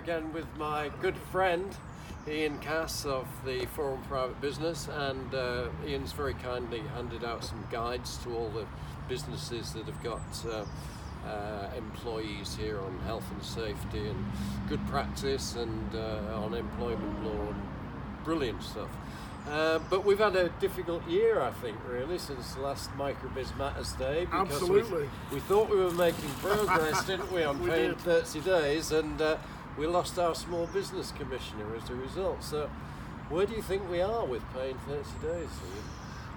again with my good friend Ian Cass of the Forum Private Business, and Ian's very kindly handed out some guides to all the businesses that have got employees here on health and safety and good practice and on employment law and brilliant stuff. But we've had a difficult year, I think, really, since the last Microbiz Matters Day. Because Absolutely. We thought we were making progress, didn't we, on We paying did. 30 days, and we lost our small business commissioner as a result. So where do you think we are with paying 30 days, Ian?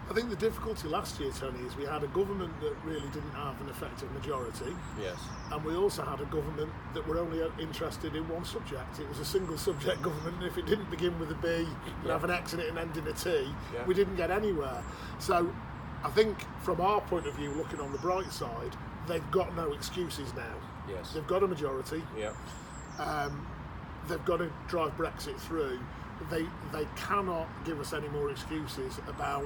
I think the difficulty last year, Tony, is we had a government that really didn't have an effective majority, Yes. and we also had a government that were only interested in one subject. It was a single subject government, and if it didn't begin with a B and Yeah. have an X in it and end in a T, Yeah. we didn't get anywhere. So I think from our point of view, looking on the bright side, they've got no excuses now. Yes. They've got a majority. Yeah. They've got to drive Brexit through. They cannot give us any more excuses about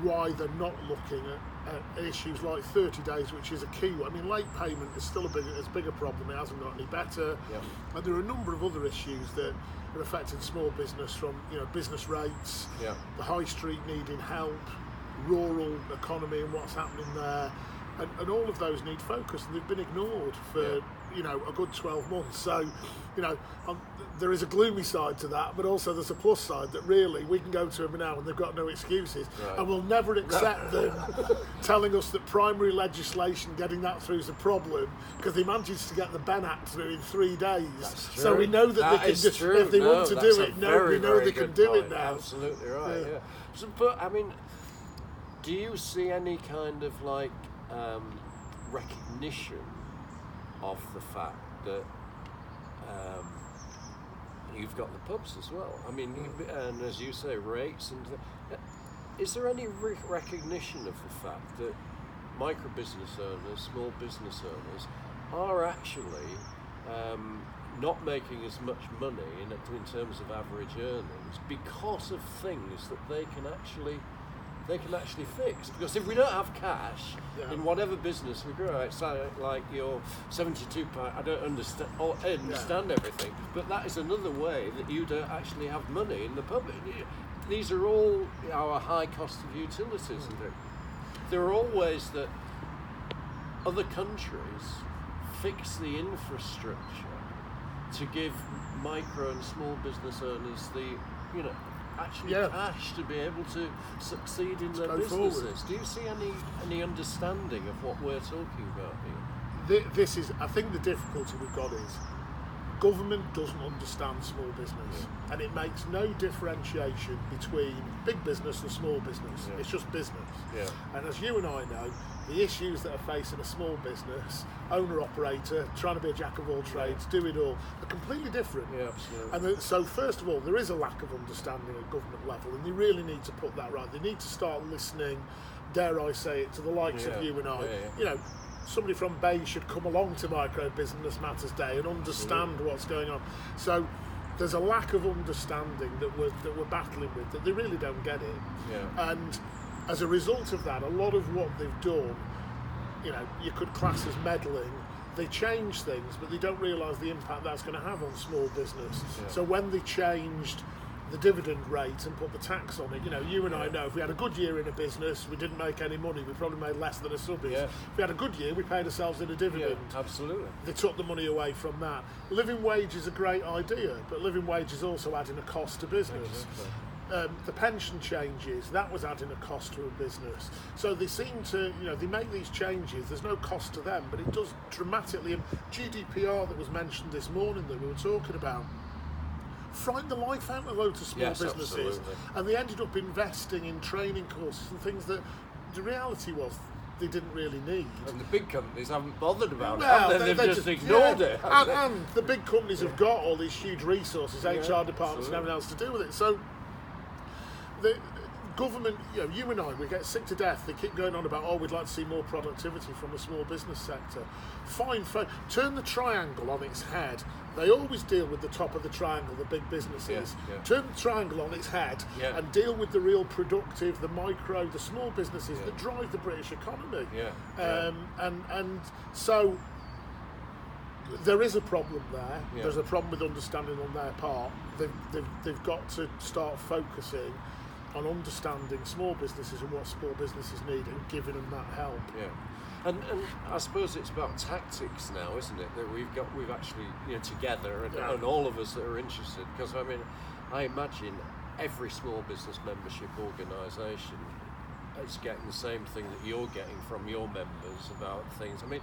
why they're not looking at issues like 30 days, which is a key one. I mean, late payment is still as big a problem. It hasn't got any better. Yep. And there are a number of other issues that are affecting small business, from business rates, Yeah. the high street needing help, rural economy and what's happening there, and all of those need focus, and they've been ignored for a good 12 months. So there is a gloomy side to that, but also there's a plus side that really we can go to them now and they've got no excuses. Right. And we'll never accept them telling us that primary legislation, getting that through is a problem, because they managed to get the Ben Act through in 3 days. That's So true. we know that That they can is just, true. if they No, want to that's do a it, very, we know very they can good do point. it now. Absolutely right, Yeah. yeah. So, but, I mean, do you see any kind of recognition of the fact that you've got the pubs as well? I mean, and as you say, rates and is there any recognition of the fact that micro business owners, small business owners, are actually not making as much money in terms of average earnings because of things that they can actually fix? Because if we don't have cash in whatever business we grow, it's like your 72 pound. I don't understand. I understand everything, but that is another way that you don't actually have money in the public. These are all our high cost of utilities, and there are all ways that other countries fix the infrastructure to give micro and small business owners the cash to be able to succeed in their go businesses. forward. Do you see any understanding of what we're talking about here? This is, I think the difficulty we've got is government doesn't understand small business, and it makes no differentiation between big business and small business. Yeah. It's just business. Yeah. And as you and I know, the issues that are facing a small business, owner-operator, trying to be a jack of all trades, do it all, are completely different. Yeah, absolutely. And so first of all, there is a lack of understanding at government level, and they really need to put that right. They need to start listening, dare I say it, to the likes of you and I. Yeah. Somebody from Bay should come along to Micro Business Matters Day and understand what's going on. So there's a lack of understanding that we're battling with, that they really don't get it. Yeah. And as a result of that, a lot of what they've done, you could class as meddling. They change things, but they don't realise the impact that's going to have on small business. Yeah. So when they changed the dividend rate and put the tax on it, you and I know if we had a good year in a business, we didn't make any money, we probably made less than a subbies. Yeah. If we had a good year, we paid ourselves in a dividend. Yeah, absolutely. They took the money away from that. Living wage is a great idea, but living wage is also adding a cost to business. Exactly. The pension changes, that was adding a cost to a business. So they seem to, they make these changes, there's no cost to them, but it does dramatically. And GDPR that was mentioned this morning that we were talking about, frightened the life out of loads of small businesses. Absolutely. And they ended up investing in training courses and things that the reality was they didn't really need. And the big companies haven't bothered about Well, it. They've just ignored it. And the big companies have got all these huge resources, HR departments absolutely. and everything else to do with it. So the government, you and I, we get sick to death. They keep going on about, we'd like to see more productivity from the small business sector. Fine, turn the triangle on its head. They always deal with the top of the triangle, the big businesses. Yeah. Turn the triangle on its head and deal with the real productive, the micro, the small businesses that drive the British economy. Yeah. And so there is a problem there. Yeah. There's a problem with understanding on their part. They've got to start focusing on understanding small businesses and what small businesses need and giving them that help. Yeah. And I suppose it's about tactics now, isn't it? That we've actually, together and all of us that are interested. Because I imagine every small business membership organisation is getting the same thing that you're getting from your members about things. I mean,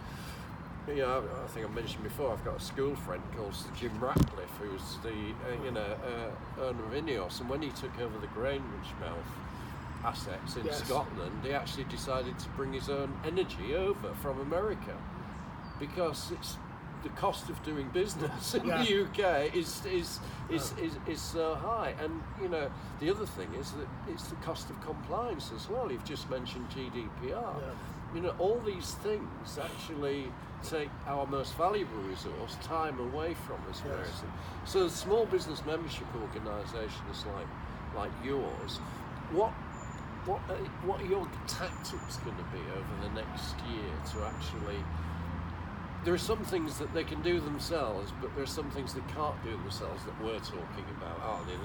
I think I mentioned before, I've got a school friend called Sir Jim Ratcliffe, who's the owner of Ineos, and when he took over the Grangemouth assets in Scotland, he actually decided to bring his own energy over from America because it's the cost of doing business in the UK is so high, and the other thing is that it's the cost of compliance as well. You've just mentioned GDPR. All these things actually take our most valuable resource, time, away from us. So small business membership organisations like yours, what are your tactics going to be over the next year to actually? There are some things that they can do themselves, but there are some things they can't do themselves that we're talking about, aren't they?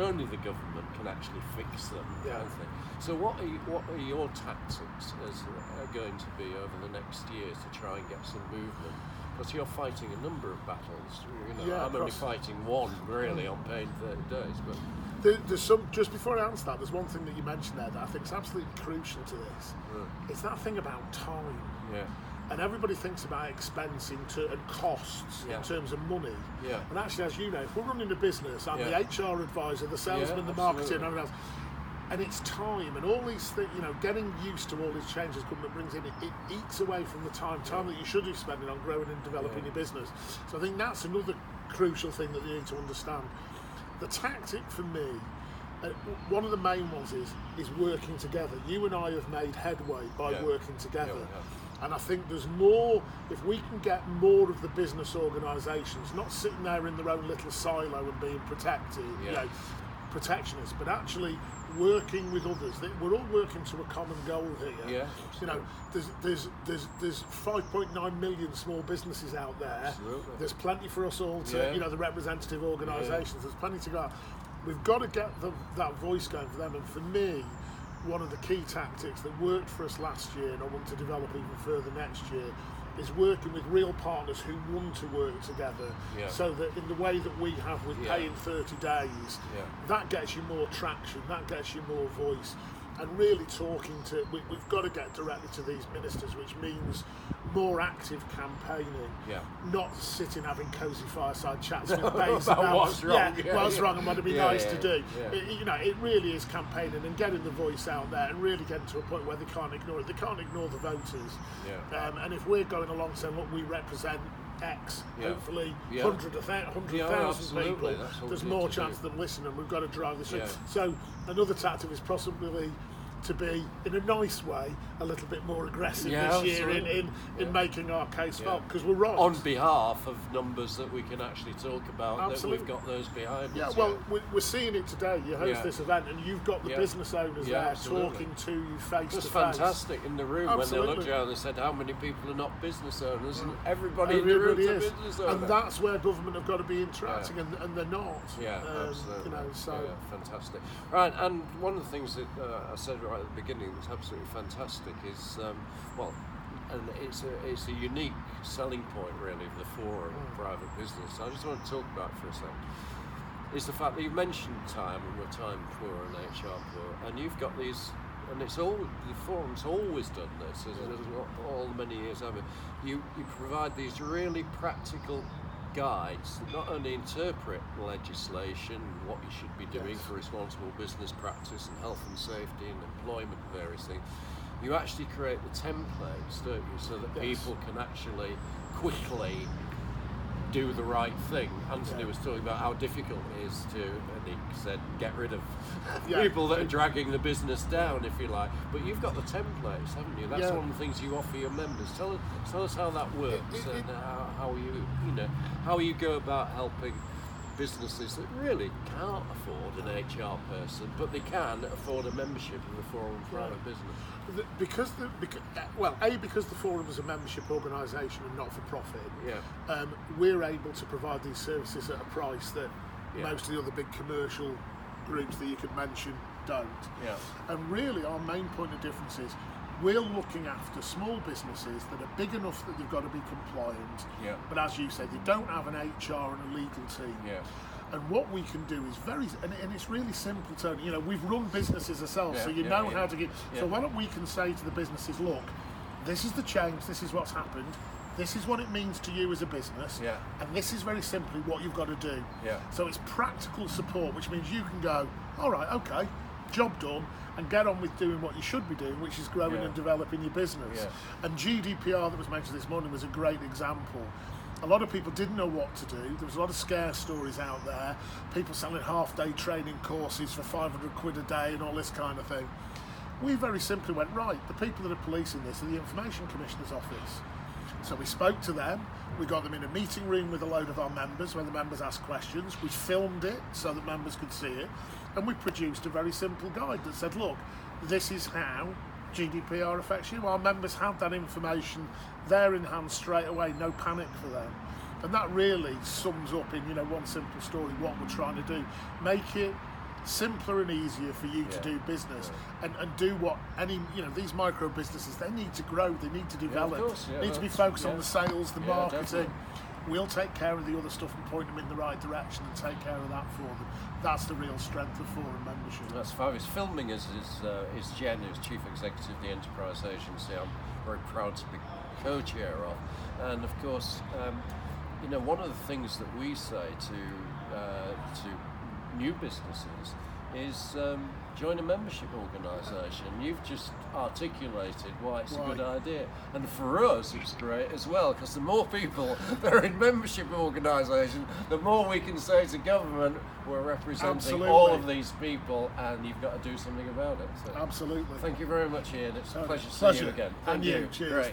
Only the government can actually fix them, kind of thing. So what are your tactics are going to be over the next year to try and get some movement? Because you're fighting a number of battles. I'm only fighting one, really, on pain 30 days. But there's some. Just before I answer that, there's one thing that you mentioned there that I think is absolutely crucial to this. It's that thing about time. Yeah. And everybody thinks about expense and costs in terms of money. Yeah. And actually, as you know, if we're running a business, I'm the HR advisor, the salesman, the marketing, and everything else. And it's time and all these things, getting used to all these changes government brings in, it eats away from the time that you should be spending on growing and developing your business. So I think that's another crucial thing that you need to understand. The tactic for me, one of the main ones is working together. You and I have made headway by working together. And I think there's more, if we can get more of the business organisations not sitting there in their own little silo and being protectionist, but actually working with others. We're all working to a common goal here. There's 5.9 million small businesses out there. Absolutely. There's plenty for us all to, the representative organisations. There's plenty to go. We've got to get that voice going for them. And for me, one of the key tactics that worked for us last year, and I want to develop even further next year, is working with real partners who want to work together, so that in the way that we have with paying 30 days, that gets you more traction, that gets you more voice, and really talking to, we've got to get directly to these ministers, which means more active campaigning, not sitting having cosy fireside chats with babes about what's wrong, what's wrong and what would be nice to do. It really is campaigning and getting the voice out there and really getting to a point where they can't ignore it. They can't ignore the voters. And if we're going along saying, look, we represent X, hopefully 100,000 people, there's more chance of them listening. We've got to drive this through. So another tactic is possibly to be, in a nice way, a little bit more aggressive this year in making our case felt, because we're right. On behalf of numbers that we can actually talk about, that we've got those behind us. Well, we're seeing it today. You host this event and you've got the business owners there talking to you face to face. It was fantastic in the room when they looked around and said, how many people are not business owners? And everybody in the room is a business owner. And that's where government have got to be interacting, and they're not. Absolutely. Fantastic. Right, and one of the things that I said right at the beginning that's absolutely fantastic is, and it's a unique selling point really of the forum of private business. I just want to talk about it for a second. Is the fact that you mentioned time, and we're time poor and HR poor, and you've got these, and it's all, the forum's always done this, all the many years I've been. You provide these really practical guides that not only interpret legislation, what you should be doing for responsible business practice and health and safety and employment and various things, you actually create the templates, don't you, so that people can actually quickly do the right thing. Anthony was talking about how difficult it is to, and he said, get rid of people that are dragging the business down, if you like. But you've got the templates, haven't you? That's one of the things you offer your members. Tell us how that works and how you go about helping businesses that really can't afford an HR person, but they can afford a membership in the Forum for Private Business. Because the Forum is a membership organisation and not for profit, we're able to provide these services at a price that most of the other big commercial groups that you could mention don't. Yeah. And really our main point of difference is we're looking after small businesses that are big enough that they've got to be compliant, but as you said, they don't have an HR and a legal team. Yeah. And what we can do is and it's really simple, Tony. You know, we've run businesses ourselves, so you know how to get. So why don't we can say to the businesses, look, this is the change, this is what's happened, this is what it means to you as a business, and this is very simply what you've got to do. So it's practical support, which means you can go, all right, okay, job done, and get on with doing what you should be doing, which is growing and developing your business. And GDPR that was mentioned this morning was a great example. A lot of people didn't know what to do. There was a lot of scare stories out there, people selling half-day training courses for 500 quid a day and all this kind of thing. We very simply went, right, the people that are policing this are the Information Commissioner's Office. So we spoke to them, we got them in a meeting room with a load of our members where the members asked questions, we filmed it so that members could see it, and we produced a very simple guide that said, look, this is how GDPR affects you. Our members had that information there in hand straight away, no panic for them. And that really sums up in, one simple story what we're trying to do. Make it simpler and easier for you to do business and do what these micro businesses, they need to grow, they need to develop, need to be focused on the sales, the marketing. Definitely. We'll take care of the other stuff and point them in the right direction and take care of that for them. That's the real strength of Forum membership. That's fabulous. Filming is Jen, who's Chief Executive of the Enterprise Agency. I'm very proud to be co-chair of. And of course, one of the things that we say to new businesses is join a membership organisation. You've just articulated why it's a good idea, and for us it's great as well, because the more people that are in membership organisations, the more we can say to government, we're representing all of these people and you've got to do something about it. So, absolutely. thank you very much, Ian. It's a pleasure to see you again. And you. Cheers. Great. Thanks.